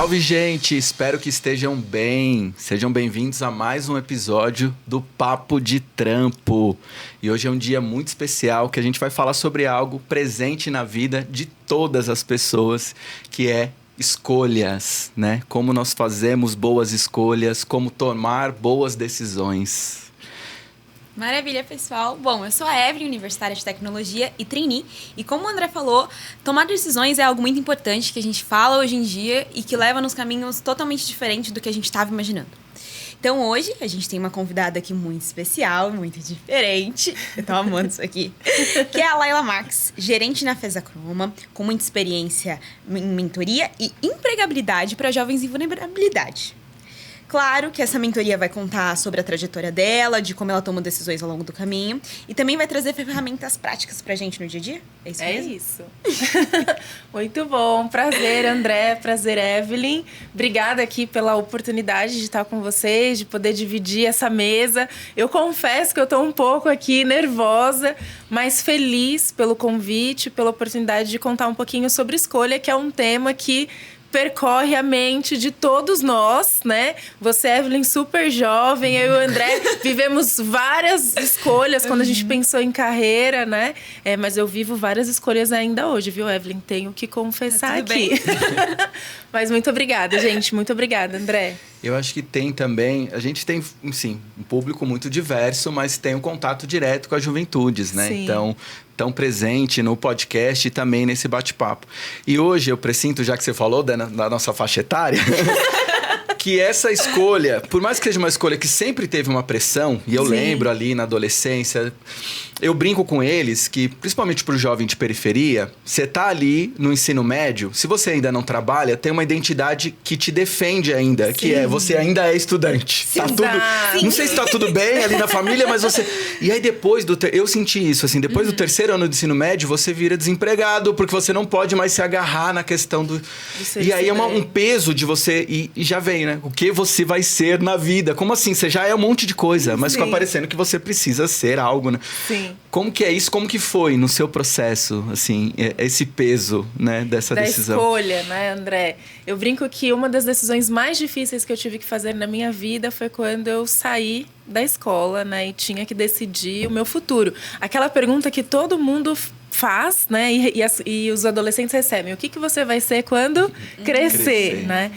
Salve, gente! Espero que estejam bem. Sejam bem-vindos a mais um episódio do Papo de Trampo. E hoje é um dia muito especial que a gente vai falar sobre algo presente na vida de todas as pessoas, que é escolhas, né? Como nós fazemos boas escolhas, como tomar boas decisões. Maravilha, pessoal. Bom, eu sou a Evelyn, universitária de tecnologia e trainee. E como o André falou, tomar decisões é algo muito importante que a gente fala hoje em dia e que leva nos caminhos totalmente diferentes do que a gente estava imaginando. Então, hoje, a gente tem uma convidada aqui muito especial, muito diferente. Eu tô amando isso aqui. Que é a Laila Marques, gerente na FESACROMA, com muita experiência em mentoria e empregabilidade para jovens em vulnerabilidade. Claro que essa mentoria vai contar sobre a trajetória dela, de como ela toma decisões ao longo do caminho. E também vai trazer ferramentas práticas pra gente no dia a dia. É isso mesmo? É isso. Muito bom. Prazer, André. Prazer, Evelyn. Obrigada aqui pela oportunidade de estar com vocês, de poder dividir essa mesa. Eu confesso que eu tô um pouco aqui nervosa, mas feliz pelo convite, pela oportunidade de contar um pouquinho sobre escolha, que é um tema que percorre a mente de todos nós, né? Você, Evelyn, super jovem, eu e o André vivemos várias escolhas quando a gente pensou em carreira, né? Mas eu vivo várias escolhas ainda hoje, viu, Evelyn? Tenho que confessar aqui. Mas muito obrigada, gente. Muito obrigada, André. Eu acho que tem também... A gente tem, sim, um público muito diverso, mas tem um contato direto com as juventudes, né? Sim. Então, tão presente no podcast e também nesse bate-papo. E hoje eu presinto, já que você falou da nossa faixa etária... que essa escolha, por mais que seja uma escolha que sempre teve uma pressão, e eu lembro ali na adolescência, eu brinco com eles que, principalmente pro jovem de periferia, você tá ali no ensino médio, se você ainda não trabalha, tem uma identidade que te defende ainda, que é, você ainda é estudante. Sim, tá tudo, não sei se tá tudo bem ali na família, mas você... E aí depois eu senti isso, assim, depois do terceiro ano do ensino médio, você vira desempregado, porque você não pode mais se agarrar na questão do... E aí é um peso de você, e já vem, né? O que você vai ser na vida. Como assim? Você já é um monte de coisa, mas fica parecendo que você precisa ser algo, né? Sim. Como que é isso? Como que foi no seu processo, assim, esse peso, né, dessa decisão? Da escolha, né, André? Eu brinco que uma das decisões mais difíceis que eu tive que fazer na minha vida foi quando eu saí da escola, né, e tinha que decidir o meu futuro. Aquela pergunta que todo mundo faz, né, e os adolescentes recebem. O que você vai ser quando crescer, né?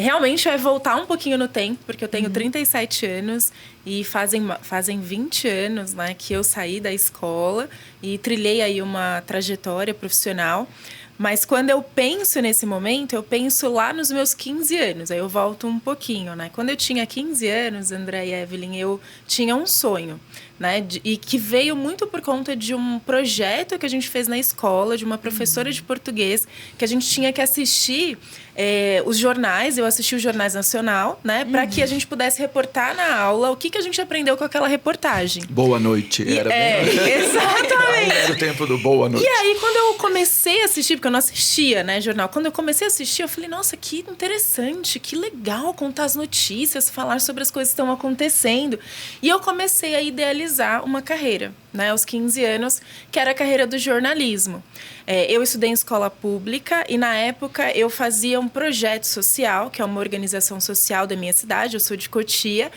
Realmente é voltar um pouquinho no tempo, porque eu tenho 37 anos e fazem 20 anos, né, que eu saí da escola e trilhei aí uma trajetória profissional. Mas quando eu penso nesse momento, eu penso lá nos meus 15 anos. Aí eu volto um pouquinho, né? Quando eu tinha 15 anos, André e Evelyn, eu tinha um sonho, né? E que veio muito por conta de um projeto que a gente fez na escola, de uma professora de português, que a gente tinha que assistir os jornais. Eu assisti o Jornais Nacional, né? Para que a gente pudesse reportar na aula o que a gente aprendeu com aquela reportagem. Boa noite. Exatamente. Era o tempo do boa noite. E aí, quando eu comecei a assistir, porque eu não assistia, né, jornal. Quando eu comecei a assistir, eu falei, nossa, que interessante, que legal contar as notícias, falar sobre as coisas que estão acontecendo. E eu comecei a idealizar uma carreira, né, aos 15 anos, que era a carreira do jornalismo. Eu estudei em escola pública e, na época, eu fazia um projeto social, que é uma organização social da minha cidade, eu sou de Cotia,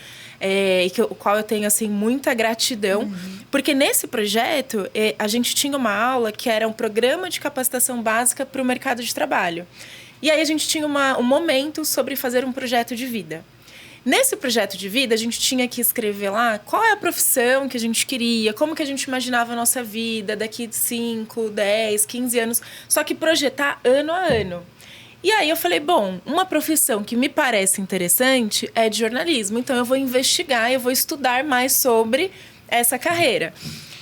o qual eu tenho, assim, muita gratidão, porque nesse projeto a gente tinha uma aula que era um programa de capacitação básica para o mercado de trabalho. E aí a gente tinha um momento sobre fazer um projeto de vida. Nesse projeto de vida, a gente tinha que escrever lá qual é a profissão que a gente queria, como que a gente imaginava a nossa vida daqui de 5, 10, 15 anos, só que projetar ano a ano. E aí eu falei, bom, uma profissão que me parece interessante é de jornalismo, então eu vou investigar, eu vou estudar mais sobre essa carreira.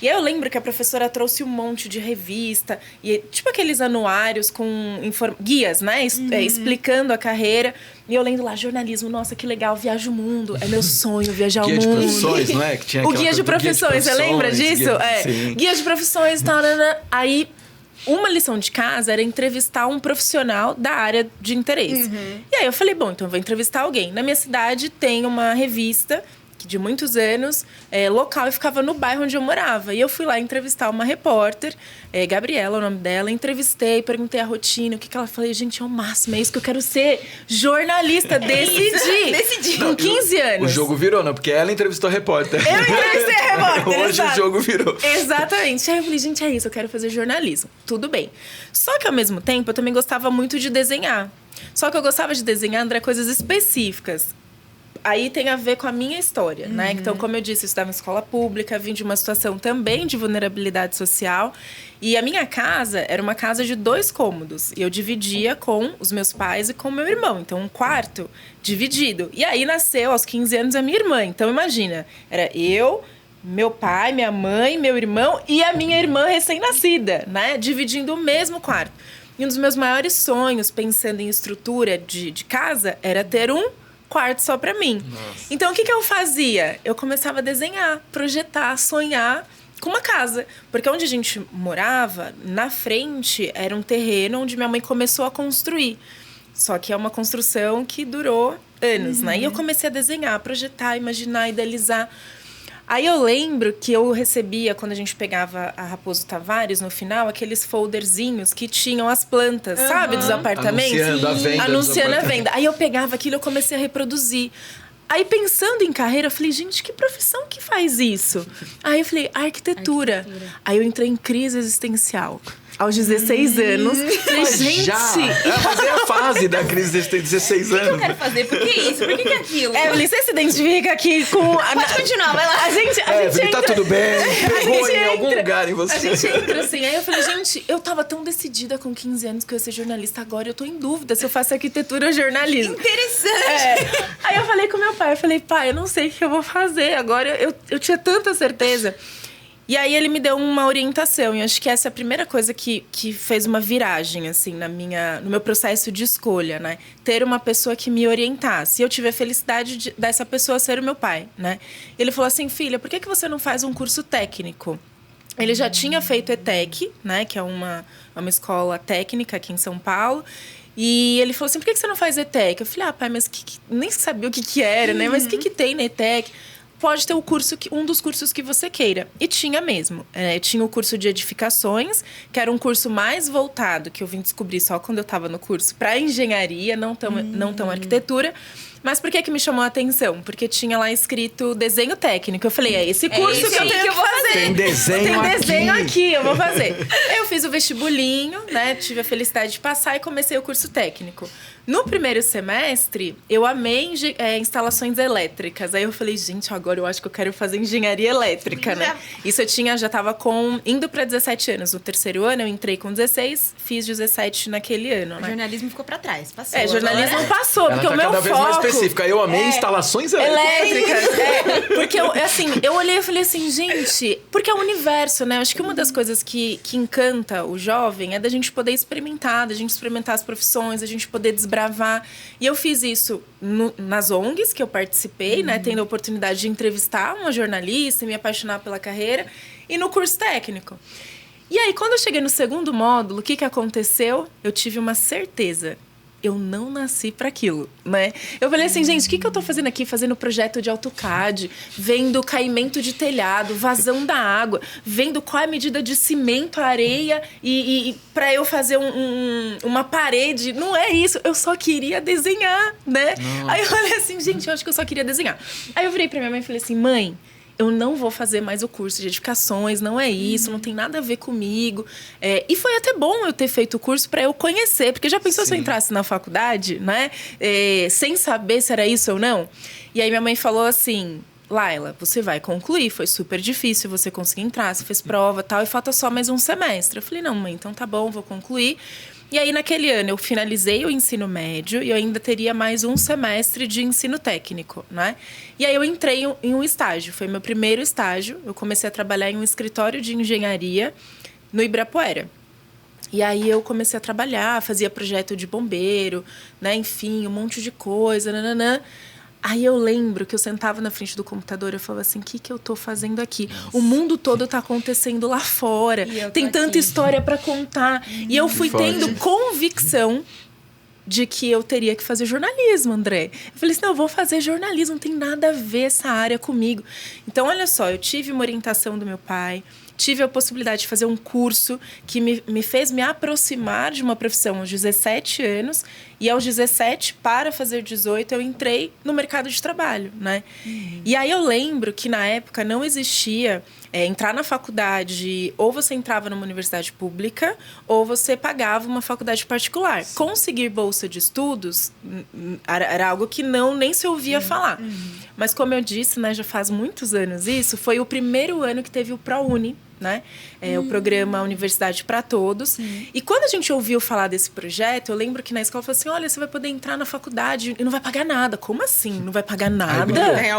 E aí eu lembro que a professora trouxe um monte de revista, e tipo aqueles anuários com guias, né? Explicando a carreira. E eu lendo lá, jornalismo, nossa, que legal, viajo o mundo. É meu sonho viajar o mundo. Guia de profissões, não é? Que tinha o guia de profissões, você lembra disso? Guia de profissões, tal, aí... Uma lição de casa era entrevistar um profissional da área de interesse. E aí eu falei, bom, então eu vou entrevistar alguém. Na minha cidade tem uma revista de muitos anos, local, e ficava no bairro onde eu morava. E eu fui lá entrevistar uma repórter, Gabriela, o nome dela, entrevistei, perguntei a rotina, o que ela falou. Gente, é o máximo, é isso que eu quero ser, jornalista, decidi. Com 15 anos. O jogo virou, não? Porque ela entrevistou a repórter. Eu entrevistei a repórter, Hoje exato. o jogo virou. Exatamente. Aí eu falei, gente, é isso, eu quero fazer jornalismo. Tudo bem. Só que, ao mesmo tempo, eu também gostava muito de desenhar. Só que eu gostava de desenhar, André, coisas específicas. Aí tem a ver com a minha história, né? Então, como eu disse, eu estudava em escola pública, vim de uma situação também de vulnerabilidade social. E a minha casa era uma casa de 2 cômodos. E eu dividia com os meus pais e com o meu irmão. Então, um quarto dividido. E aí nasceu, aos 15 anos, a minha irmã. Então, imagina, era eu, meu pai, minha mãe, meu irmão e a minha irmã recém-nascida, né? Dividindo o mesmo quarto. E um dos meus maiores sonhos, pensando em estrutura de casa, era ter um quarto só pra mim. Nossa. Então, o que eu fazia? Eu começava a desenhar, projetar, sonhar com uma casa. Porque onde a gente morava, na frente, era um terreno onde minha mãe começou a construir. Só que é uma construção que durou anos, né? E eu comecei a desenhar, projetar, imaginar, idealizar. Aí eu lembro que eu recebia, quando a gente pegava a Raposo Tavares, no final, aqueles folderzinhos que tinham as plantas, sabe? Dos apartamentos. Anunciando a venda. Anunciando a venda. Aí eu pegava aquilo e eu comecei a reproduzir. Aí, pensando em carreira, eu falei, gente, que profissão que faz isso? Aí eu falei, arquitetura. Aí eu entrei em crise existencial. Aos 16 anos. Falei, gente... Já! Mas é a fase da crise de 16 O que eu anos. quero fazer? Por que isso? Por que aquilo? Evelyn, você se identifica aqui com... Pode continuar, vai lá. A gente Evelyn, tá tudo bem? Pegou em algum entra. lugar em você. A gente entra assim. Aí eu falei, gente, eu tava tão decidida com 15 anos que eu ia ser jornalista. Agora eu tô em dúvida se eu faço arquitetura ou jornalismo. Interessante. Aí eu falei com meu pai, eu falei, pai, eu não sei o que eu vou fazer. Agora eu tinha tanta certeza. E aí ele me deu uma orientação. E acho que essa é a primeira coisa que fez uma viragem, assim, no meu processo de escolha, né? Ter uma pessoa que me orientasse. E eu tive a felicidade dessa pessoa ser o meu pai, né? Ele falou assim, filha, por que você não faz um curso técnico? Ele já tinha feito ETEC, né? Que é uma escola técnica aqui em São Paulo. E ele falou assim, por que você não faz ETEC? Eu falei, pai, mas nem sabia o que era, né? Mas o que tem na ETEC? Pode ter um dos cursos que você queira. E tinha mesmo. Tinha o curso de edificações, que era um curso mais voltado, que eu vim descobrir só quando eu estava no curso, para engenharia, não tão arquitetura. Mas por que me chamou a atenção? Porque tinha lá escrito desenho técnico. Eu falei, é esse curso que eu tenho que fazer. Tem desenho aqui, eu vou fazer. Eu fiz o vestibulinho, né? Tive a felicidade de passar e comecei o curso técnico. No primeiro semestre, eu amei instalações elétricas. Aí eu falei, gente, agora eu acho que eu quero fazer engenharia elétrica, né? Isso eu já estava indo para 17 anos. No terceiro ano, eu entrei com 16, fiz 17 naquele ano, O né? jornalismo ficou pra trás, passou. Jornalismo Agora... passou, porque Ela tá o meu cada vez mais foco... específica. Eu amei instalações elétricas. Porque eu olhei e falei assim, gente... Porque é o universo, né? Acho que uma das coisas que encanta o jovem é da gente poder experimentar, as profissões, a gente poder desbravar. E eu fiz isso nas ONGs que eu participei, né? Tendo a oportunidade de entrevistar uma jornalista e me apaixonar pela carreira. E no curso técnico. E aí, quando eu cheguei no segundo módulo, o que aconteceu? Eu tive uma certeza. Eu não nasci para aquilo, né? Eu falei assim, gente, o que eu tô fazendo aqui? Fazendo projeto de AutoCAD, vendo caimento de telhado, vazão da água, vendo qual é a medida de cimento, areia e para eu fazer uma parede. Não é isso, eu só queria desenhar, né? Nossa. Aí eu falei assim, gente, eu acho que eu só queria desenhar. Aí eu virei pra minha mãe e falei assim, mãe, eu não vou fazer mais o curso de edificações, não é isso, não tem nada a ver comigo. E foi até bom eu ter feito o curso para eu conhecer, porque já pensou se eu entrasse na faculdade, né? Sem saber se era isso ou não? E aí minha mãe falou assim, Laila, você vai concluir, foi super difícil você conseguir entrar, você fez prova e tal, e falta só mais um semestre. Eu falei, não, mãe, então tá bom, vou concluir. E aí, naquele ano, eu finalizei o ensino médio e eu ainda teria mais um semestre de ensino técnico, né? E aí, eu entrei em um estágio. Foi meu primeiro estágio. Eu comecei a trabalhar em um escritório de engenharia no Ibirapuera. E aí, eu comecei a trabalhar, fazia projeto de bombeiro, né? Enfim, um monte de coisa, nananã. Aí eu lembro que eu sentava na frente do computador e eu falava assim, o que eu tô fazendo aqui? Nossa. O mundo todo tá acontecendo lá fora. Tem tanta história para contar. E eu fui tendo convicção de que eu teria que fazer jornalismo, André. Eu falei assim, não, eu vou fazer jornalismo, não tem nada a ver essa área comigo. Então, olha só, eu tive uma orientação do meu pai, tive a possibilidade de fazer um curso que me fez me aproximar de uma profissão aos 17 anos. E aos 17, para fazer 18, eu entrei no mercado de trabalho, né? E aí eu lembro que, na época, não existia entrar na faculdade, ou você entrava numa universidade pública, ou você pagava uma faculdade particular. Sim. Conseguir bolsa de estudos era algo que nem se ouvia falar. Mas, como eu disse, né, já faz muitos anos isso, foi o primeiro ano que teve o ProUni, né? O programa Universidade para Todos. E quando a gente ouviu falar desse projeto, eu lembro que na escola falou assim, olha, você vai poder entrar na faculdade e não vai pagar nada. Como assim? Não vai pagar nada?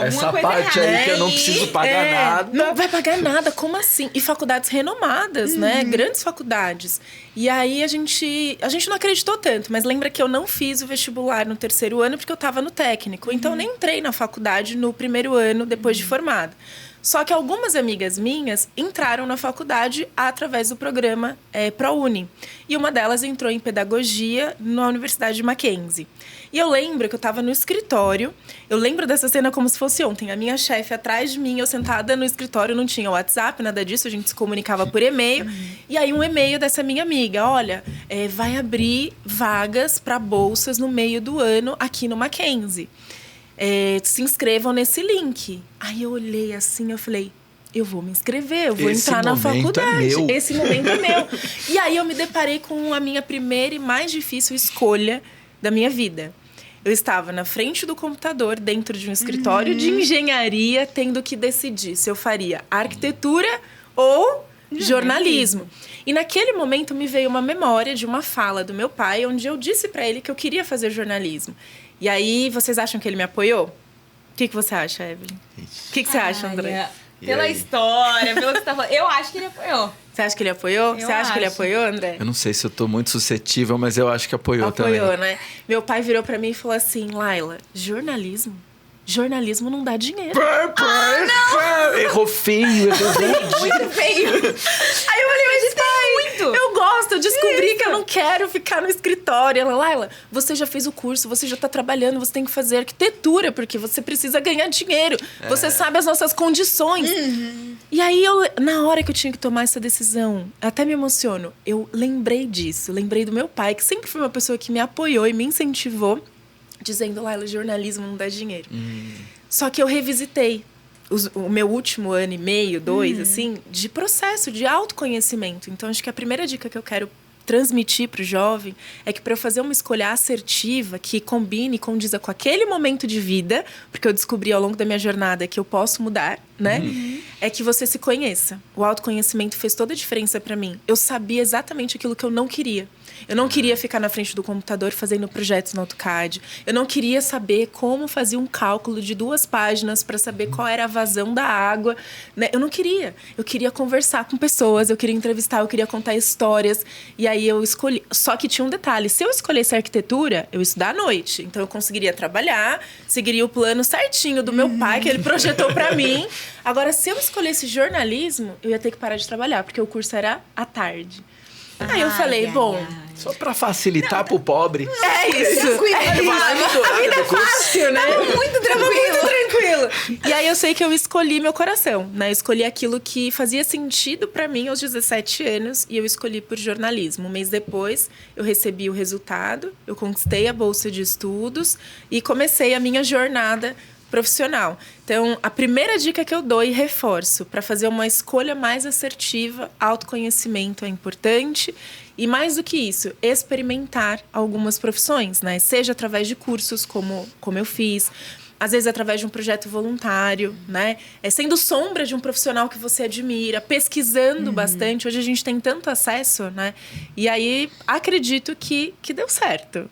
Essa parte aí que eu não preciso pagar nada. Não vai pagar nada, como assim? E faculdades renomadas, né? Grandes faculdades. E aí a gente não acreditou tanto, mas lembra que eu não fiz o vestibular no terceiro ano porque eu estava no técnico. Então eu nem entrei na faculdade no primeiro ano depois de formada. Só que algumas amigas minhas entraram na faculdade através do programa ProUni. E uma delas entrou em pedagogia na Universidade de Mackenzie. E eu lembro que eu estava no escritório. Eu lembro dessa cena como se fosse ontem. A minha chefe atrás de mim, eu sentada no escritório, não tinha WhatsApp, nada disso. A gente se comunicava por e-mail. E aí um e-mail dessa minha amiga. Olha, vai abrir vagas para bolsas no meio do ano aqui no Mackenzie. Se inscrevam nesse link. Aí eu olhei assim, eu falei, eu vou me inscrever, eu vou entrar na faculdade. Esse momento é meu. E aí eu me deparei com a minha primeira e mais difícil escolha da minha vida. Eu estava na frente do computador, dentro de um escritório de engenharia, tendo que decidir se eu faria arquitetura ou jornalismo. E naquele momento me veio uma memória de uma fala do meu pai, onde eu disse para ele que eu queria fazer jornalismo. E aí, vocês acham que ele me apoiou? O que você acha, Evelyn? O que você acha, André? Pela história, pelo que você tá falando. Eu acho que ele apoiou. Você acha que ele apoiou? Você acha que ele apoiou, André? Eu não sei se eu tô muito suscetível, mas eu acho que apoiou também. Apoiou, né? Meu pai virou pra mim e falou assim, Laila, jornalismo não dá dinheiro. Não! Errou feio, muito feio. Aí eu falei, mas pai, eu gosto, eu descobri que eu não quero ficar no escritório. Ela, Laila, você já fez o curso, você já tá trabalhando, você tem que fazer arquitetura, porque você precisa ganhar dinheiro. Você sabe as nossas condições. E aí, na hora que eu tinha que tomar essa decisão, até me emociono, eu lembrei disso. Lembrei do meu pai, que sempre foi uma pessoa que me apoiou e me incentivou, dizendo, Laila, jornalismo não dá dinheiro. Só que eu revisitei o meu último ano e meio, 2, assim, de processo, de autoconhecimento. Então, acho que a primeira dica que eu quero transmitir para o jovem é que para eu fazer uma escolha assertiva que combine e condiza com aquele momento de vida, porque eu descobri ao longo da minha jornada que eu posso mudar, né? É que você se conheça. O autoconhecimento fez toda a diferença para mim. Eu sabia exatamente aquilo que eu não queria. Eu não queria ficar na frente do computador fazendo projetos no AutoCAD. Eu não queria saber como fazer um cálculo de 2 páginas para saber qual era a vazão da água, né? Eu não queria. Eu queria conversar com pessoas, eu queria entrevistar, eu queria contar histórias. E aí eu escolhi. Só que tinha um detalhe. Se eu escolhesse arquitetura, eu ia estudar à noite. Então eu conseguiria trabalhar, seguiria o plano certinho do meu pai, que ele projetou para mim. Agora, se eu escolhesse jornalismo, eu ia ter que parar de trabalhar, porque o curso era à tarde. Aí eu falei, só pra facilitar pro pobre. É isso. A vida é fácil, né? Muito tranquilo. E aí eu sei que eu escolhi meu coração, né? Eu escolhi aquilo que fazia sentido pra mim aos 17 anos e eu escolhi por jornalismo. Um mês depois, eu recebi o resultado, eu conquistei a bolsa de estudos e comecei a minha jornada profissional. Então, a primeira dica que eu dou e reforço para fazer uma escolha mais assertiva, autoconhecimento é importante. E mais do que isso, experimentar algumas profissões, né? Seja através de cursos, como eu fiz, às vezes através de um projeto voluntário, né? Sendo sombra de um profissional que você admira, pesquisando bastante. Hoje a gente tem tanto acesso, né? E aí, acredito que deu certo.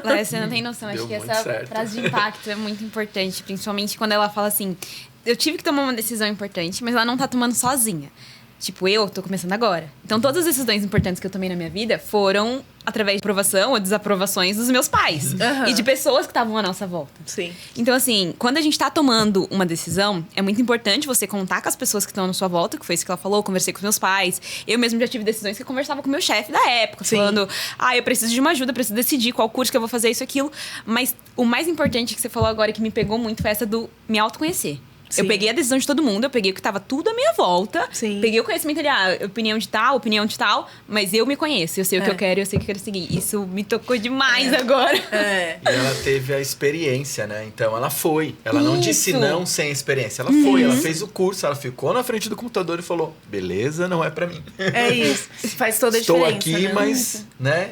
Laila, você não tem noção. Acho que essa frase de impacto é muito importante. Principalmente quando ela fala assim, eu tive que tomar uma decisão importante, mas ela não tá tomando sozinha. Tipo, eu tô começando agora. Então, todas as decisões importantes que eu tomei na minha vida foram através de aprovação ou desaprovações dos meus pais. E de pessoas que estavam à nossa volta. Sim. Então, assim, quando a gente tá tomando uma decisão, é muito importante você contar com as pessoas que estão na sua volta, que foi isso que ela falou, eu conversei com meus pais. Eu mesmo já tive decisões que eu conversava com o meu chefe da época, falando, eu preciso de uma ajuda, preciso decidir qual curso que eu vou fazer, isso, aquilo. Mas o mais importante que você falou agora, que me pegou muito, foi essa do me autoconhecer. Sim. Eu peguei a decisão de todo mundo, eu peguei o que tava tudo à minha volta. Sim. Peguei o conhecimento ali, opinião de tal, mas eu me conheço, eu sei o que eu quero, eu sei o que eu quero seguir. Isso me tocou demais agora. E ela teve a experiência, né? Então ela foi. Ela não disse não sem experiência. Ela foi, ela fez o curso, ela ficou na frente do computador e falou: beleza, não é pra mim. É isso. Faz toda a Estou diferença. aqui, né? mas, né?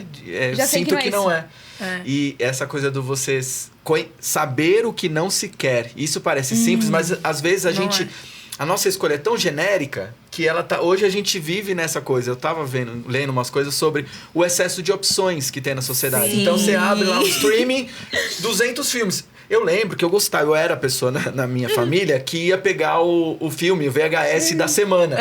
Já sei sinto que que não não é é. E essa coisa do vocês saber o que não se quer. Isso parece simples, mas às vezes a nossa escolha é tão genérica que ela tá. Hoje a gente vive nessa coisa. Eu tava lendo umas coisas sobre o excesso de opções que tem na sociedade. Sim. Então você abre lá o streaming, 200 filmes. Eu lembro que eu gostava, eu era a pessoa na minha família que ia pegar o filme, o VHS da semana.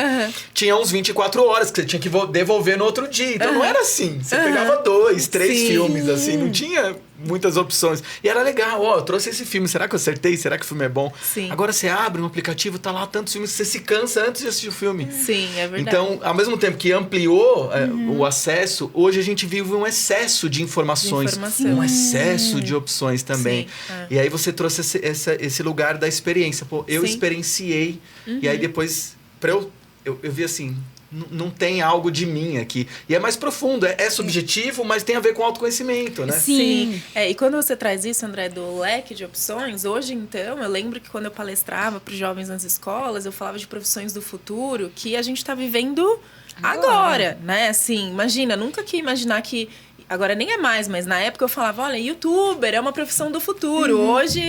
Tinha uns 24 horas que você tinha que devolver no outro dia. Então não era assim. Você pegava 2, 3 filmes, assim, não tinha muitas opções. E era legal, eu trouxe esse filme, será que eu acertei? Será que o filme é bom? Sim. Agora você abre um aplicativo, tá lá tantos filmes, você se cansa antes de assistir o filme. Sim, é verdade. Então, ao mesmo tempo que ampliou o acesso, hoje a gente vive um excesso de informações, um excesso de opções também. E aí você trouxe esse lugar da experiência. Pô, eu experienciei, e aí depois, eu vi assim, não tem algo de mim aqui. E é mais profundo, é subjetivo, mas tem a ver com autoconhecimento, né? Sim. E quando você traz isso, André, do leque de opções, hoje então, eu lembro que quando eu palestrava para os jovens nas escolas, eu falava de profissões do futuro que a gente está vivendo agora, né? Assim, imagina, nunca que imaginar que... Agora nem é mais, mas na época eu falava, olha, youtuber é uma profissão do futuro. Hoje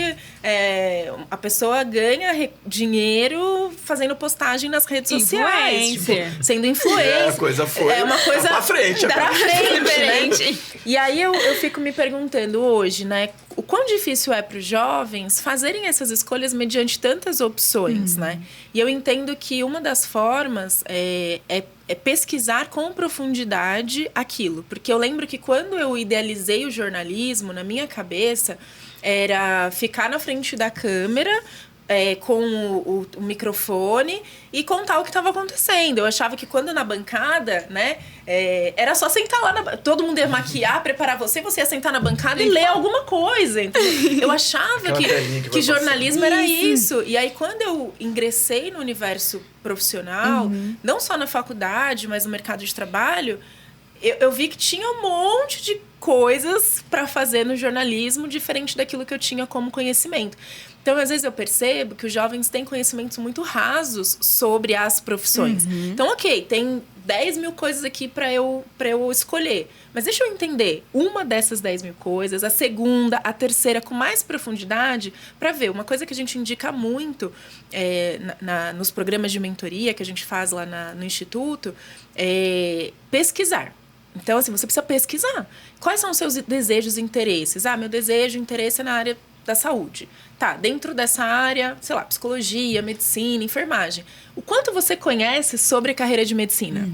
a pessoa ganha dinheiro fazendo postagem nas redes sociais. Tipo, sendo influencer. A coisa foi. É uma coisa pra frente. Pra frente, diferente. né? E aí eu fico me perguntando hoje, né? O quão difícil é para os jovens fazerem essas escolhas mediante tantas opções, né? E eu entendo que uma das formas é pesquisar com profundidade aquilo. Porque eu lembro que quando eu idealizei o jornalismo, na minha cabeça, era ficar na frente da câmera... com o microfone e contar o que estava acontecendo. Eu achava que quando na bancada, né, era só sentar lá, todo mundo ia maquiar, preparar você ia sentar na bancada e ler alguma coisa. Entendeu? Eu achava que jornalismo era isso. E aí, quando eu ingressei no universo profissional, não só na faculdade, mas no mercado de trabalho, eu vi que tinha um monte de coisas para fazer no jornalismo diferente daquilo que eu tinha como conhecimento. Então, às vezes eu percebo que os jovens têm conhecimentos muito rasos sobre as profissões. Então, ok, tem 10 mil coisas aqui para eu escolher. Mas deixa eu entender uma dessas 10 mil coisas, a segunda, a terceira, com mais profundidade, para ver. Uma coisa que a gente indica muito nos programas de mentoria que a gente faz lá no Instituto é pesquisar. Então, assim, você precisa pesquisar. Quais são os seus desejos e interesses? Meu desejo e interesse é na área da saúde. Tá, dentro dessa área, sei lá, psicologia, medicina, enfermagem. O quanto você conhece sobre a carreira de medicina?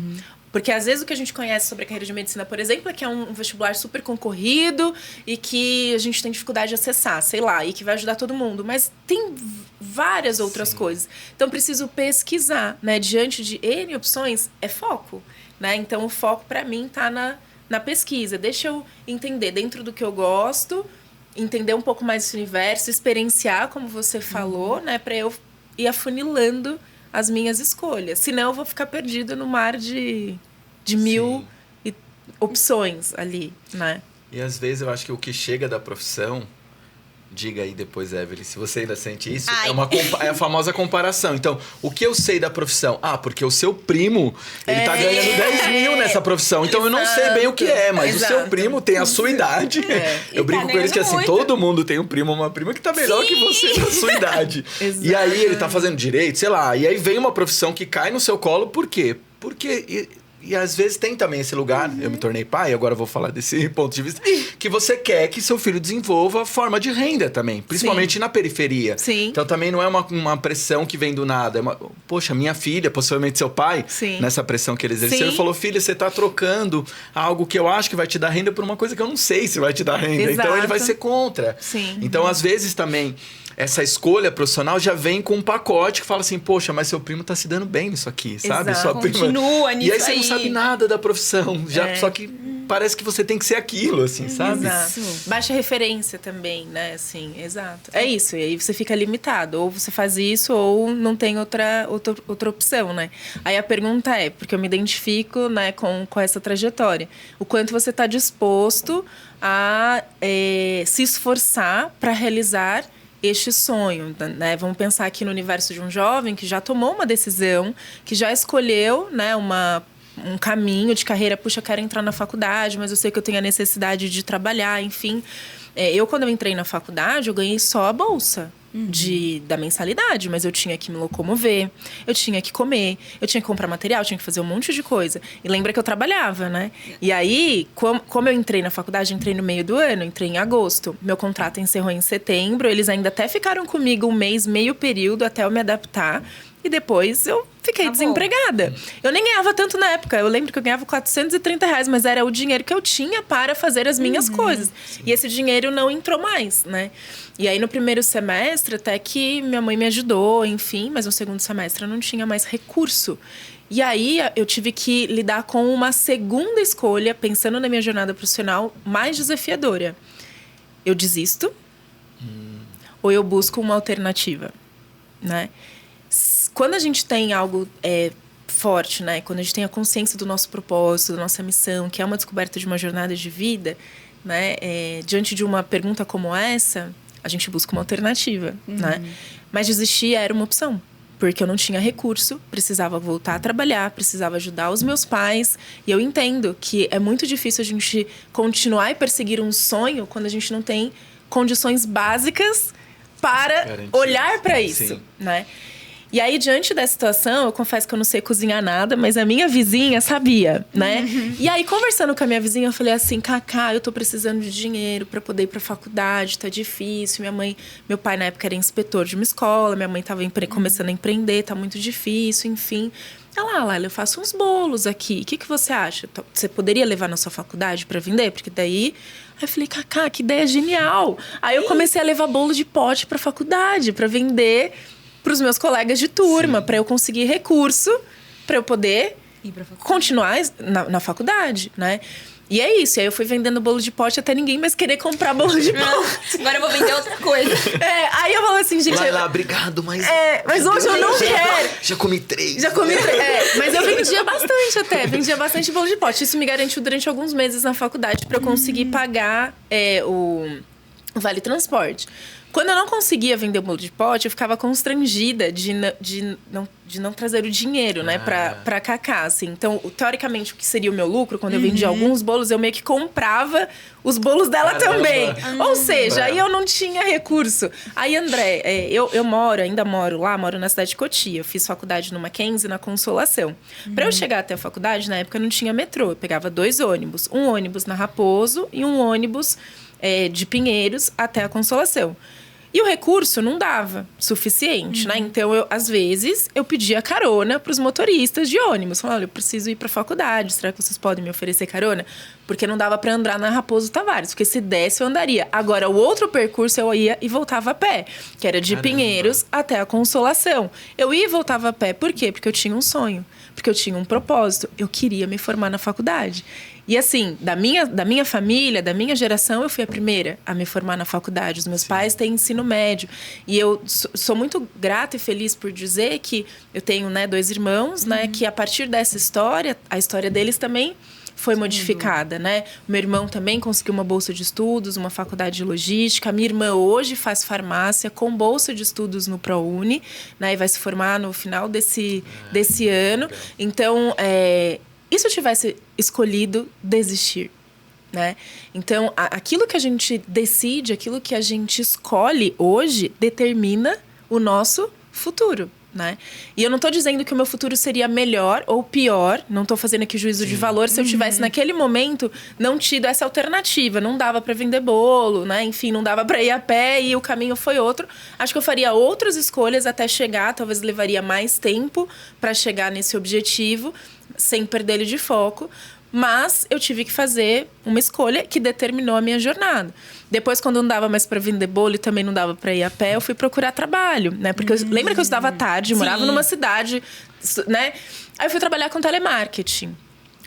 Porque às vezes o que a gente conhece sobre a carreira de medicina, por exemplo, é que é um vestibular super concorrido e que a gente tem dificuldade de acessar, sei lá, e que vai ajudar todo mundo. Mas tem várias outras coisas. Então, preciso pesquisar, né? Diante de N opções, é foco, né? Então, o foco, para mim, tá na pesquisa. Deixa eu entender dentro do que eu gosto, entender um pouco mais desse universo, experienciar, como você falou, né? Para eu ir afunilando as minhas escolhas. Senão eu vou ficar perdida no mar de mil opções ali, né? E às vezes eu acho que o que chega da profissão... Diga aí depois, Evelyn, se você ainda sente isso, é a famosa comparação. Então, o que eu sei da profissão? Porque o seu primo, ele tá ganhando 10 mil nessa profissão. Então, eu não sei bem o que é, mas o seu primo tem a sua idade. Eu brinco com eles que assim, todo mundo tem um primo ou uma prima que tá melhor que você na sua idade. E aí, ele tá fazendo direito, sei lá. E aí, vem uma profissão que cai no seu colo, por quê? Porque E às vezes tem também esse lugar, eu me tornei pai, agora eu vou falar desse ponto de vista, que você quer que seu filho desenvolva forma de renda também, principalmente na periferia. Sim. Então também não é uma pressão que vem do nada. Poxa, minha filha, possivelmente seu pai, nessa pressão que ele exerceu, ele falou, filha, você tá trocando algo que eu acho que vai te dar renda por uma coisa que eu não sei se vai te dar renda. Exato. Então ele vai ser contra. Sim. Então às vezes também essa escolha profissional já vem com um pacote que fala assim, poxa, mas seu primo tá se dando bem nisso aqui, sabe? Exato. Sua prima... Continua nisso. E aí você não sabe nada da profissão, só que parece que você tem que ser aquilo, assim, sabe? Exato. Baixa referência também, né? Assim, exato. É isso, e aí você fica limitado. Ou você faz isso, ou não tem outra opção, né? Aí a pergunta é, porque eu me identifico, né, com essa trajetória. O quanto você está disposto a se esforçar para realizar este sonho, né? Vamos pensar aqui no universo de um jovem que já tomou uma decisão, que já escolheu, né, um caminho de carreira. Puxa, eu quero entrar na faculdade, mas eu sei que eu tenho a necessidade de trabalhar, enfim. Quando eu entrei na faculdade, eu ganhei só a bolsa da mensalidade, mas eu tinha que me locomover, eu tinha que comer, eu tinha que comprar material, eu tinha que fazer um monte de coisa. E lembra que eu trabalhava, né? E aí, como eu entrei na faculdade, entrei no meio do ano, entrei em agosto. Meu contrato encerrou em setembro, eles ainda até ficaram comigo um mês, meio período, até eu me adaptar. E depois eu fiquei desempregada. Eu nem ganhava tanto na época. Eu lembro que eu ganhava R$430, mas era o dinheiro que eu tinha para fazer as minhas coisas. Sim. E esse dinheiro não entrou mais, né? E aí, no primeiro semestre, até que minha mãe me ajudou, enfim. Mas no segundo semestre, eu não tinha mais recurso. E aí, eu tive que lidar com uma segunda escolha, pensando na minha jornada profissional, mais desafiadora. Eu desisto ou eu busco uma alternativa, né? Quando a gente tem algo forte, né? Quando a gente tem a consciência do nosso propósito, da nossa missão, que é uma descoberta de uma jornada de vida, né? Diante de uma pergunta como essa, a gente busca uma alternativa, né? Mas desistir era uma opção, porque eu não tinha recurso, precisava voltar a trabalhar, precisava ajudar os meus pais. E eu entendo que é muito difícil a gente continuar e perseguir um sonho quando a gente não tem condições básicas para olhar para isso, né? E aí, diante da situação, eu confesso que eu não sei cozinhar nada, mas a minha vizinha sabia, né? E aí, conversando com a minha vizinha, eu falei assim, Cacá, eu tô precisando de dinheiro para poder ir pra faculdade, tá difícil. Meu pai na época era inspetor de uma escola, minha mãe tava começando a empreender, tá muito difícil, enfim. Ela, eu faço uns bolos aqui, o que você acha? Você poderia levar na sua faculdade para vender? Porque daí... Aí eu falei, Cacá, que ideia genial! Aí eu comecei a levar bolo de pote pra faculdade, para vender para os meus colegas de turma, para eu conseguir recurso, para eu poder continuar na faculdade, né? E é isso. E aí eu fui vendendo bolo de pote até ninguém mais querer comprar bolo de pote. Agora eu vou vender outra coisa. Aí eu falo assim, gente... Vai lá, obrigado, mas... mas hoje eu não quero. Já comi 3. Mas eu vendia bastante até. Vendia bastante bolo de pote. Isso me garantiu durante alguns meses na faculdade para eu conseguir pagar o Vale Transporte. Quando eu não conseguia vender o bolo de pote, eu ficava constrangida de não trazer o dinheiro, né, pra Cacá, assim. Então, teoricamente, o que seria o meu lucro, quando eu vendia alguns bolos, eu meio que comprava os bolos dela também. Ou seja, aí eu não tinha recurso. Aí, André, eu ainda moro lá, moro na cidade de Cotia. Eu fiz faculdade no Mackenzie, na Consolação. Pra eu chegar até a faculdade, na época, não tinha metrô. Eu pegava 2 ônibus. Um ônibus na Raposo e um ônibus de Pinheiros até a Consolação. E o recurso não dava suficiente, né? Então, às vezes, eu pedia carona para os motoristas de ônibus. Falava, olha, eu preciso ir para a faculdade, será que vocês podem me oferecer carona? Porque não dava para andar na Raposo Tavares, porque se desse eu andaria. Agora, o outro percurso eu ia e voltava a pé, que era de Pinheiros até a Consolação. Eu ia e voltava a pé, por quê? Porque eu tinha um sonho, porque eu tinha um propósito. Eu queria me formar na faculdade. E assim, da minha família, da minha geração, eu fui a primeira a me formar na faculdade. Os meus pais têm ensino médio. E eu sou muito grata e feliz por dizer que eu tenho, né, 2 irmãos, né, que a partir dessa história, a história deles também foi modificada, né? Meu irmão também conseguiu uma bolsa de estudos, uma faculdade de logística. A minha irmã hoje faz farmácia com bolsa de estudos no ProUni, né? E vai se formar no final desse ano. Então, e se eu tivesse escolhido desistir, né? Então, aquilo que a gente decide, aquilo que a gente escolhe hoje, determina o nosso futuro, né? E eu não tô dizendo que o meu futuro seria melhor ou pior, não tô fazendo aqui juízo de valor, se eu tivesse naquele momento não tido essa alternativa, não dava para vender bolo, né? Enfim, não dava para ir a pé e o caminho foi outro. Acho que eu faria outras escolhas até chegar, talvez levaria mais tempo para chegar nesse objetivo, sem perder ele de foco. Mas eu tive que fazer uma escolha que determinou a minha jornada. Depois, quando não dava mais para vender bolo e também não dava para ir a pé, eu fui procurar trabalho, né? Porque lembra que eu estudava à tarde, morava numa cidade, né? Aí eu fui trabalhar com telemarketing.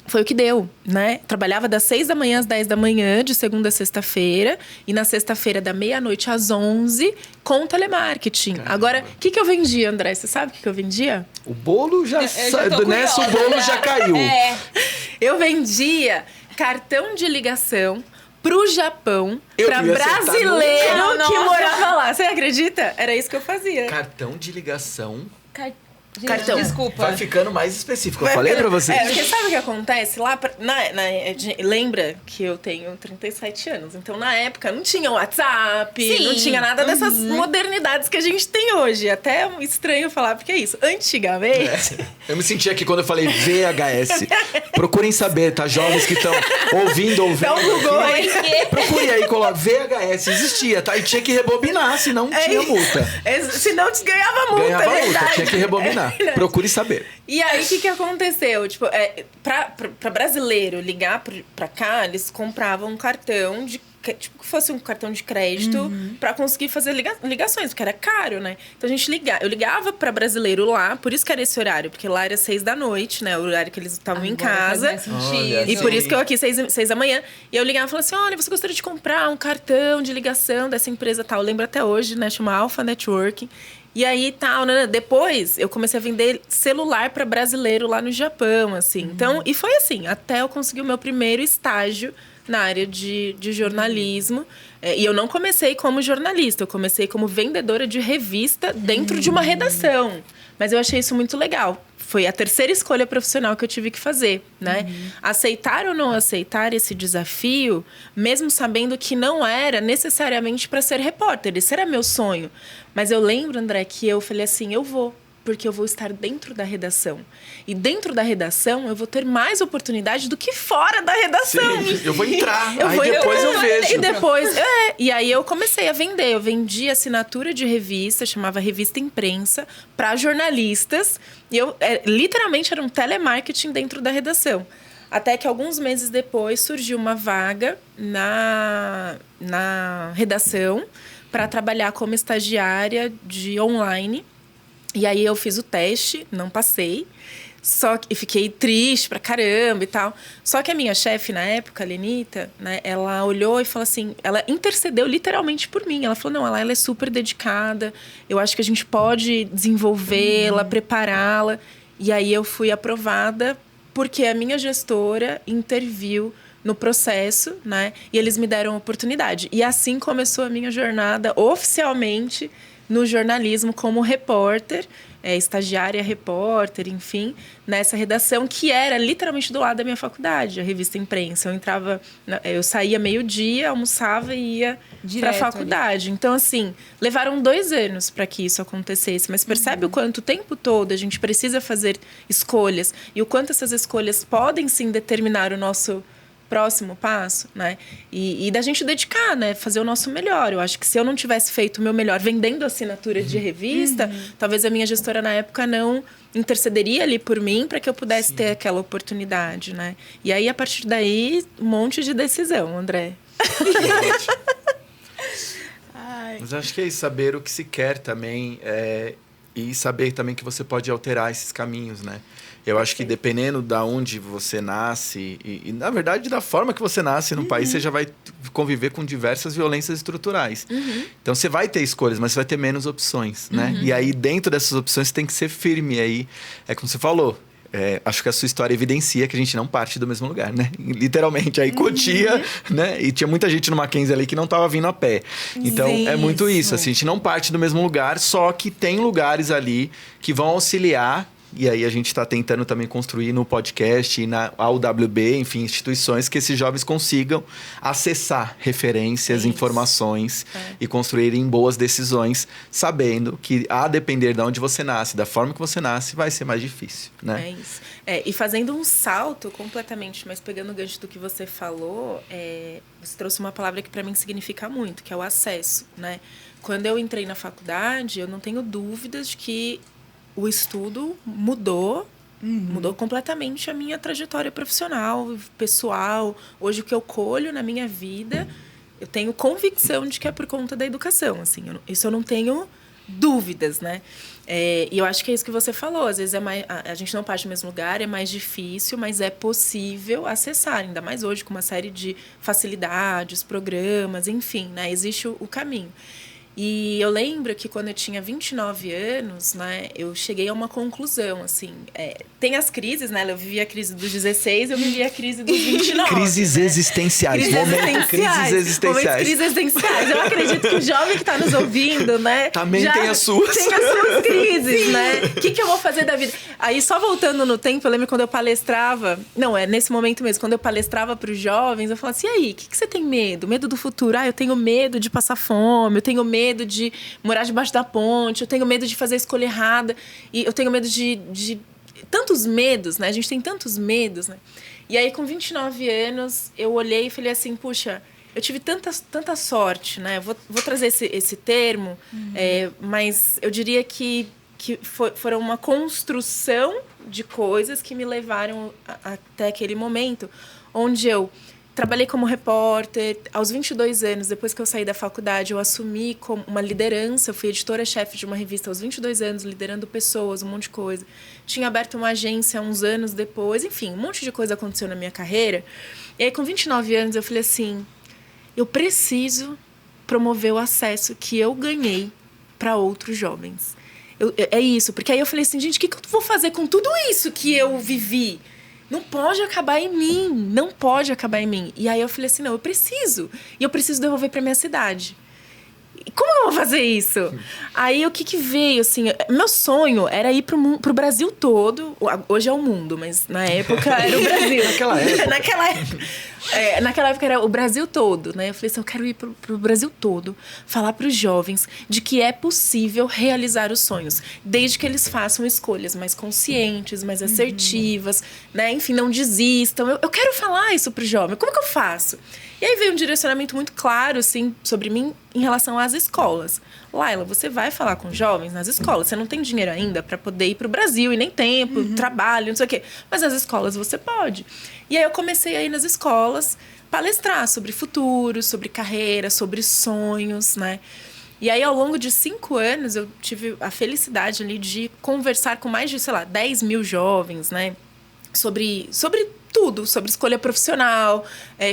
Foi o que deu, né? Trabalhava das 6 da manhã às 10 da manhã, de segunda a sexta-feira. E na sexta-feira, da meia-noite às 11, com telemarketing. Caramba. Agora, o que eu vendia, André? Você sabe o que eu vendia? O bolo já saiu. Nessa, o bolo já caiu. Eu vendia cartão de ligação pro Japão, para brasileiro que morava lá. Você acredita? Era isso que eu fazia. Cartão de ligação... Gente, cartão. Desculpa. Vai ficando mais específico. Eu falei pra vocês. Porque sabe o que acontece? Lá, lembra que eu tenho 37 anos. Então, na época, não tinha WhatsApp, não tinha nada dessas modernidades que a gente tem hoje. Até é estranho falar, porque é isso. Antigamente... Eu me senti aqui quando eu falei VHS. Procurem saber, tá? Jovens que estão ouvindo. Então, Google aí. Procure aí, coloca VHS. Existia, tá? E tinha que rebobinar, senão tinha multa. Senão ganhava multa, ganhava multa, tinha que rebobinar. Procure saber. E aí, o que aconteceu? Tipo, pra brasileiro ligar pra cá, eles compravam um cartão tipo, que fosse um cartão de crédito pra conseguir fazer ligações, porque era caro, né? Então, eu ligava pra brasileiro lá, por isso que era esse horário, porque lá era 6 da noite, né? O horário que eles estavam em casa. E por isso que eu aqui, 6 da manhã. E eu ligava e falava assim, olha, você gostaria de comprar um cartão de ligação dessa empresa tal? Eu lembro até hoje, né? Chama Alpha Networking. E aí, tal, né? Depois, eu comecei a vender celular para brasileiro lá no Japão, assim. Então, e foi assim, até eu conseguir o meu primeiro estágio na área de jornalismo. E eu não comecei como jornalista, eu comecei como vendedora de revista dentro de uma redação. Mas eu achei isso muito legal. Foi a terceira escolha profissional que eu tive que fazer, né? Aceitar ou não aceitar esse desafio, mesmo sabendo que não era necessariamente para ser repórter. Esse era meu sonho. Mas eu lembro, André, que eu falei assim, eu vou. Porque eu vou estar dentro da redação. E dentro da redação, eu vou ter mais oportunidade do que fora da redação. Sim, eu vou entrar, depois eu vejo. E depois, e aí eu comecei a vender. Eu vendi assinatura de revista, chamava Revista Imprensa, para jornalistas. E eu, literalmente, era um telemarketing dentro da redação. Até que alguns meses depois, surgiu uma vaga na redação para trabalhar como estagiária de online. E aí eu fiz o teste, não passei. E fiquei triste pra caramba e tal. Só que a minha chefe na época, a Lenita, né, ela olhou e falou assim... Ela intercedeu literalmente por mim. Ela falou, não, ela é super dedicada. Eu acho que a gente pode desenvolvê-la, prepará-la. E aí eu fui aprovada porque a minha gestora interviu no processo, né? E eles me deram a oportunidade. E assim começou a minha jornada oficialmente no jornalismo como repórter, estagiária repórter, enfim, nessa redação que era literalmente do lado da minha faculdade, a Revista Imprensa. Eu saía meio-dia, almoçava e ia para a faculdade. Ali. Então, assim, levaram 2 anos para que isso acontecesse. Mas percebe o quanto o tempo todo a gente precisa fazer escolhas e o quanto essas escolhas podem, sim, determinar o nosso próximo passo, né? E da gente dedicar, né? Fazer o nosso melhor. Eu acho que se eu não tivesse feito o meu melhor vendendo assinatura de revista, talvez a minha gestora na época não intercederia ali por mim para que eu pudesse ter aquela oportunidade, né? E aí, a partir daí, um monte de decisão, André. Mas acho que é isso, saber o que se quer também e saber também que você pode alterar esses caminhos, né? Eu acho que dependendo da onde você nasce e, na verdade, da forma que você nasce no país, você já vai conviver com diversas violências estruturais. Então, você vai ter escolhas, mas você vai ter menos opções, né? E aí, dentro dessas opções, você tem que ser firme. E aí, é como você falou, acho que a sua história evidencia que a gente não parte do mesmo lugar, né? Literalmente. Aí, Cotia, né? E tinha muita gente no Mackenzie ali que não estava vindo a pé. Então, é muito isso. Assim, a gente não parte do mesmo lugar, só que tem lugares ali que vão auxiliar E aí a gente está tentando também construir no podcast e na UWB, enfim, instituições que esses jovens consigam acessar referências, informações e construírem boas decisões, sabendo que, a depender de onde você nasce, da forma que você nasce, vai ser mais difícil, né? É isso. E fazendo um salto completamente, mas pegando o gancho do que você falou, você trouxe uma palavra que para mim significa muito, que é o acesso, né? Quando eu entrei na faculdade, eu não tenho dúvidas de que o estudo mudou completamente a minha trajetória profissional, pessoal. Hoje, o que eu colho na minha vida, eu tenho convicção de que é por conta da educação. Assim, isso eu não tenho dúvidas, né? E eu acho que é isso que você falou. Às vezes a gente não parte do mesmo lugar, é mais difícil, mas é possível acessar. Ainda mais hoje, com uma série de facilidades, programas, enfim, né? Existe o caminho. E eu lembro que quando eu tinha 29 anos, né, eu cheguei a uma conclusão, assim, tem as crises, né, eu vivi a crise dos 16, eu vivi a crise dos 29. Crises existenciais, Momentos crises existenciais. Eu acredito que o jovem que está nos ouvindo, né, também tem as suas. Tem as suas crises, né, o que eu vou fazer da vida? Aí, só voltando no tempo, eu lembro quando eu palestrava, nesse momento mesmo, quando eu palestrava para os jovens, eu falava assim, e aí, o que você tem medo? Medo do futuro? Eu tenho medo de passar fome, eu tenho medo de morar debaixo da ponte, eu tenho medo de fazer a escolha errada, e eu tenho medo de tantos medos, né? A gente tem tantos medos, né? E aí, com 29 anos, eu olhei e falei assim, puxa, eu tive tanta sorte, né? Vou trazer esse termo, mas eu diria que foram uma construção de coisas que me levaram até aquele momento, onde eu trabalhei como repórter. Aos 22 anos, depois que eu saí da faculdade, eu assumi como uma liderança. Eu fui editora-chefe de uma revista aos 22 anos, liderando pessoas, um monte de coisa. Tinha aberto uma agência uns anos depois. Enfim, um monte de coisa aconteceu na minha carreira. E aí, com 29 anos, eu falei assim, eu preciso promover o acesso que eu ganhei para outros jovens. É isso, porque aí eu falei assim, gente, o que eu vou fazer com tudo isso que eu vivi? Não pode acabar em mim, não pode acabar em mim. E aí eu falei assim, não, eu preciso. E eu preciso devolver para minha cidade. E como eu vou fazer isso? Aí o que veio, assim, meu sonho era ir pro Brasil todo. Hoje é o mundo, mas na época era o Brasil. Naquela época era o Brasil todo, né? Eu falei assim, eu quero ir pro Brasil todo, falar pros jovens de que é possível realizar os sonhos, desde que eles façam escolhas mais conscientes, mais assertivas, né? Enfim, não desistam. Eu quero falar isso pro jovem. Como que eu faço? E aí veio um direcionamento muito claro, assim, sobre mim em relação às escolas. Laila, você vai falar com jovens nas escolas. Você não tem dinheiro ainda para poder ir para o Brasil e nem tempo, trabalho, não sei o quê. Mas nas escolas você pode. E aí eu comecei a ir nas escolas palestrar sobre futuro, sobre carreira, sobre sonhos, né? E aí, ao longo de 5 anos, eu tive a felicidade ali de conversar com mais de, 10 mil jovens, né? Sobre tudo, sobre escolha profissional,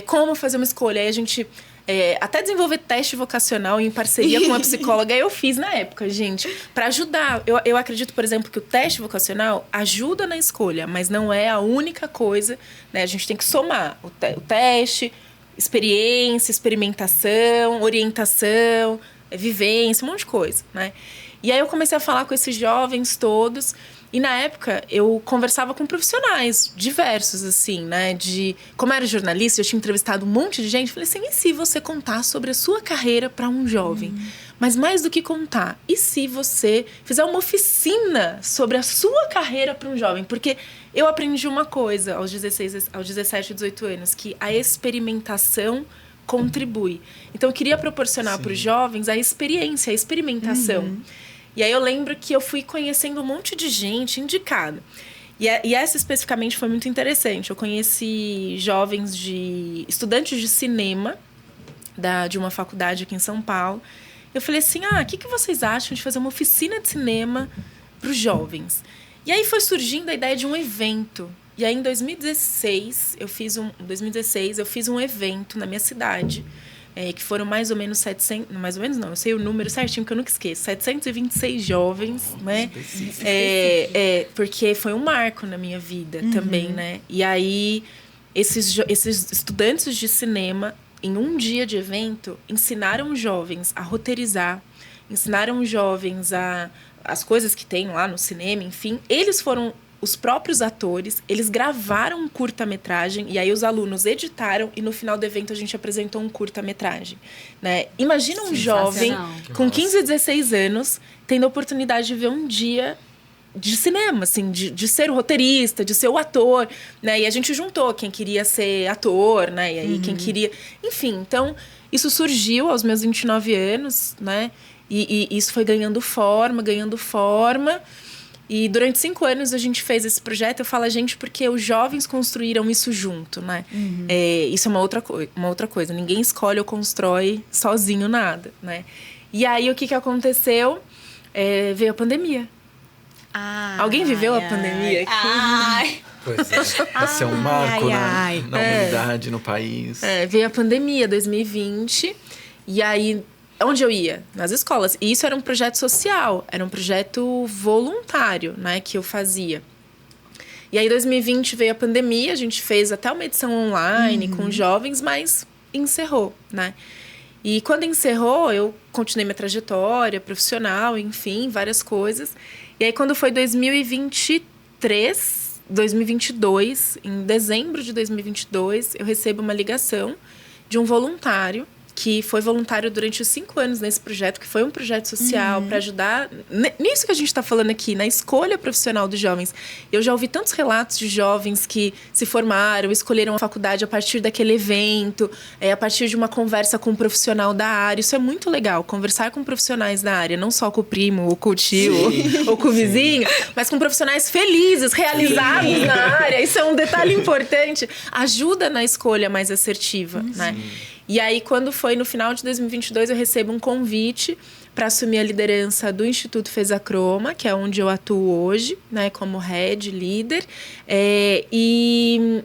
como fazer uma escolha. Aí a gente até desenvolver teste vocacional em parceria com uma psicóloga, eu fiz na época, gente, para ajudar. Eu acredito, por exemplo, que o teste vocacional ajuda na escolha, mas não é a única coisa, né? A gente tem que somar o teste, experiência, experimentação, orientação, vivência, um monte de coisa, né? E aí eu comecei a falar com esses jovens todos. E na época, eu conversava com profissionais diversos, assim, né? Como eu era jornalista, eu tinha entrevistado um monte de gente. Falei assim, e se você contar sobre a sua carreira para um jovem? Mas mais do que contar, e se você fizer uma oficina sobre a sua carreira para um jovem? Porque eu aprendi uma coisa aos 17, 18 anos, que a experimentação contribui. Então, eu queria proporcionar para os jovens a experiência, a experimentação. E aí eu lembro que eu fui conhecendo um monte de gente indicada. E essa especificamente foi muito interessante. Eu conheci estudantes de cinema de uma faculdade aqui em São Paulo. Eu falei assim, o que vocês acham de fazer uma oficina de cinema para os jovens? E aí foi surgindo a ideia de um evento. E aí em 2016, eu fiz um evento na minha cidade. Que foram mais ou menos 700... Mais ou menos não, eu sei o número certinho que eu nunca esqueço. 726 jovens, né? Porque foi um marco na minha vida também, né? E aí, esses estudantes de cinema, em um dia de evento, ensinaram os jovens a roteirizar, ensinaram os jovens a as coisas que tem lá no cinema, enfim, eles foram os próprios atores, eles gravaram um curta-metragem e aí os alunos editaram e no final do evento a gente apresentou um curta-metragem, né? Imagina um jovem com 15, 16 anos tendo a oportunidade de ver um dia de cinema, assim, de ser o roteirista, de ser o ator, né? E a gente juntou quem queria ser ator, né? E aí quem queria... Enfim, então, isso surgiu aos meus 29 anos, né? E isso foi ganhando forma. E durante 5 anos a gente fez esse projeto. Eu falo a gente porque os jovens construíram isso junto, né? Isso é uma outra coisa. Ninguém escolhe ou constrói sozinho nada, né? E aí, o que aconteceu? Veio a pandemia. Alguém viveu a pandemia aqui? Pois é, vai ser um marco na humanidade, no país. Veio a pandemia, 2020. E aí, onde eu ia? Nas escolas. E isso era um projeto social, era um projeto voluntário, né, que eu fazia. E aí, 2020 veio a pandemia, a gente fez até uma edição online com jovens, mas encerrou, né? E quando encerrou, eu continuei minha trajetória profissional, enfim, várias coisas. E aí, quando foi 2022, em dezembro de 2022, eu recebo uma ligação de um voluntário que foi voluntário durante os 5 anos nesse projeto, que foi um projeto social para ajudar nisso que a gente está falando aqui, na escolha profissional dos jovens. Eu já ouvi tantos relatos de jovens que se formaram, escolheram a faculdade a partir daquele evento, a partir de uma conversa com um profissional da área. Isso é muito legal, conversar com profissionais da área, não só com o primo, ou com o tio, ou com o vizinho, mas com profissionais felizes, realizados na área. Isso é um detalhe importante. Ajuda na escolha mais assertiva, né? E aí, quando foi no final de 2022, eu recebo um convite para assumir a liderança do Instituto Fezacroma, que é onde eu atuo hoje, né, como head, líder. E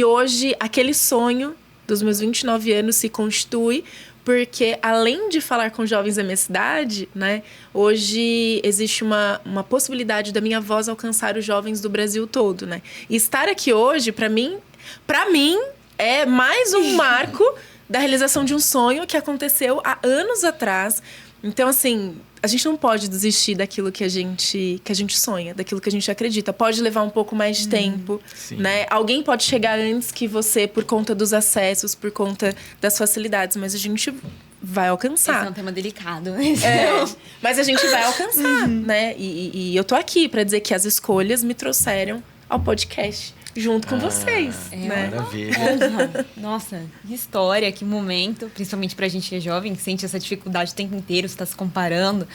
hoje, aquele sonho dos meus 29 anos se constitui, porque além de falar com jovens da minha cidade, né, hoje existe uma possibilidade da minha voz alcançar os jovens do Brasil todo, né? E estar aqui hoje, para mim, é mais um marco da realização de um sonho que aconteceu há anos atrás. Então, assim, a gente não pode desistir daquilo que a gente sonha, daquilo que a gente acredita. Pode levar um pouco mais de tempo, né? Alguém pode chegar antes que você por conta dos acessos, por conta das facilidades, mas a gente vai alcançar. Esse é um tema delicado. Mas a gente vai alcançar, né? E eu tô aqui para dizer que as escolhas me trouxeram ao podcast. Junto com vocês, né? Maravilha. Nossa, que história, que momento. Principalmente pra gente que é jovem, que sente essa dificuldade o tempo inteiro, você tá se comparando.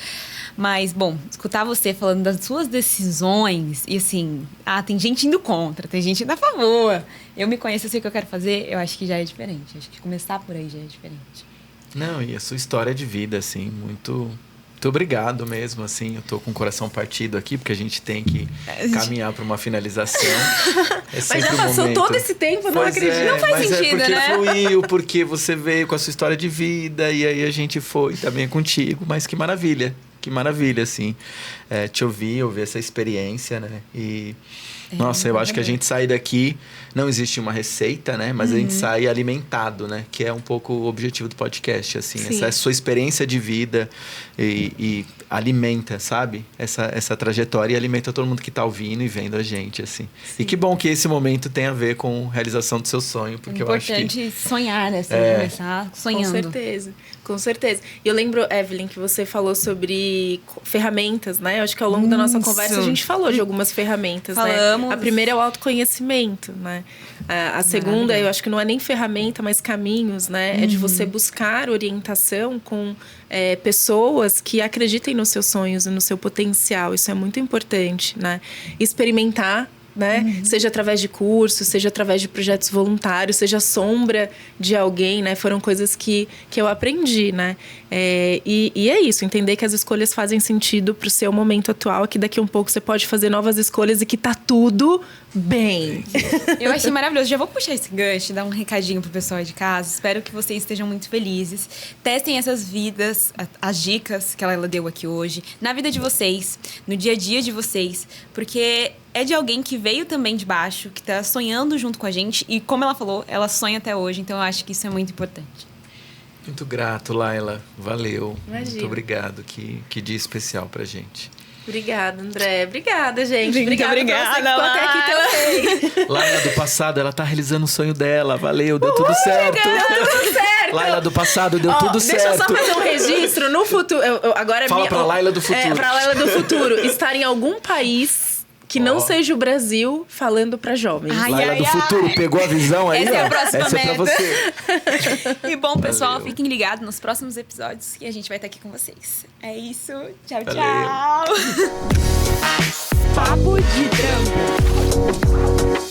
Mas, bom, escutar você falando das suas decisões e assim... tem gente indo contra, tem gente indo a favor. Eu me conheço, eu sei o que eu quero fazer, eu acho que já é diferente. Acho que começar por aí já é diferente. Não, e a sua história de vida, assim, muito obrigado mesmo, assim, eu tô com o coração partido aqui, porque a gente tem que caminhar para uma finalização. Mas já passou todo esse tempo, não acredito. Não faz sentido, porque né? Fluiu, porque você veio com a sua história de vida, e aí a gente foi também contigo, mas que maravilha, assim, te ouvir essa experiência, né, e... Nossa, eu acho que a gente sai daqui, não existe uma receita, né? Mas a gente sai alimentado, né? Que é um pouco o objetivo do podcast, assim. Essa sua experiência de vida e alimenta, sabe? Essa trajetória e alimenta todo mundo que tá ouvindo e vendo a gente, assim. E que bom que esse momento tem a ver com a realização do seu sonho, porque eu acho que... Importante sonhar, né? Começar sonhando. Com certeza. E eu lembro, Evelyn, que você falou sobre ferramentas, né? Eu acho que ao longo da nossa conversa a gente falou de algumas ferramentas, né? A primeira é o autoconhecimento, né? A segunda, eu acho que não é nem ferramenta, mas caminhos, né? É de você buscar orientação com pessoas que acreditem nos seus sonhos e no seu potencial. Isso é muito importante, né? Experimentar, né? Seja através de cursos, seja através de projetos voluntários, seja sombra de alguém, né? Foram coisas que eu aprendi, né? E é isso, entender que as escolhas fazem sentido pro seu momento atual, que daqui a um pouco você pode fazer novas escolhas e que tá tudo bem. Eu achei maravilhoso. Já vou puxar esse gancho, dar um recadinho pro pessoal de casa. Espero que vocês estejam muito felizes. Testem essas vidas, as dicas que ela deu aqui hoje, na vida de vocês, no dia a dia de vocês, porque é de alguém que veio também de baixo, que tá sonhando junto com a gente. E como ela falou, ela sonha até hoje. Então eu acho que isso é muito importante. Muito grato, Laila. Valeu. Imagina. Muito obrigado. Que dia especial pra gente. Obrigada, André. Obrigada, gente. Obrigada, pra você que ficou até aqui também. Laila do passado, ela tá realizando o sonho dela. Valeu, deu tudo certo. Deu tudo certo. Laila do passado, deu tudo certo. Deixa eu só fazer um registro. No futuro... agora Fala pra Laila do futuro. Pra Laila do futuro. Estar em algum país... que não seja o Brasil falando pra jovens. Laila do futuro, pegou a visão aí? Essa é a próxima Essa meta. É pra você. E bom, pessoal, fiquem ligados nos próximos episódios que a gente vai estar aqui com vocês. É isso. Tchau, tchau. Papo de Trampo.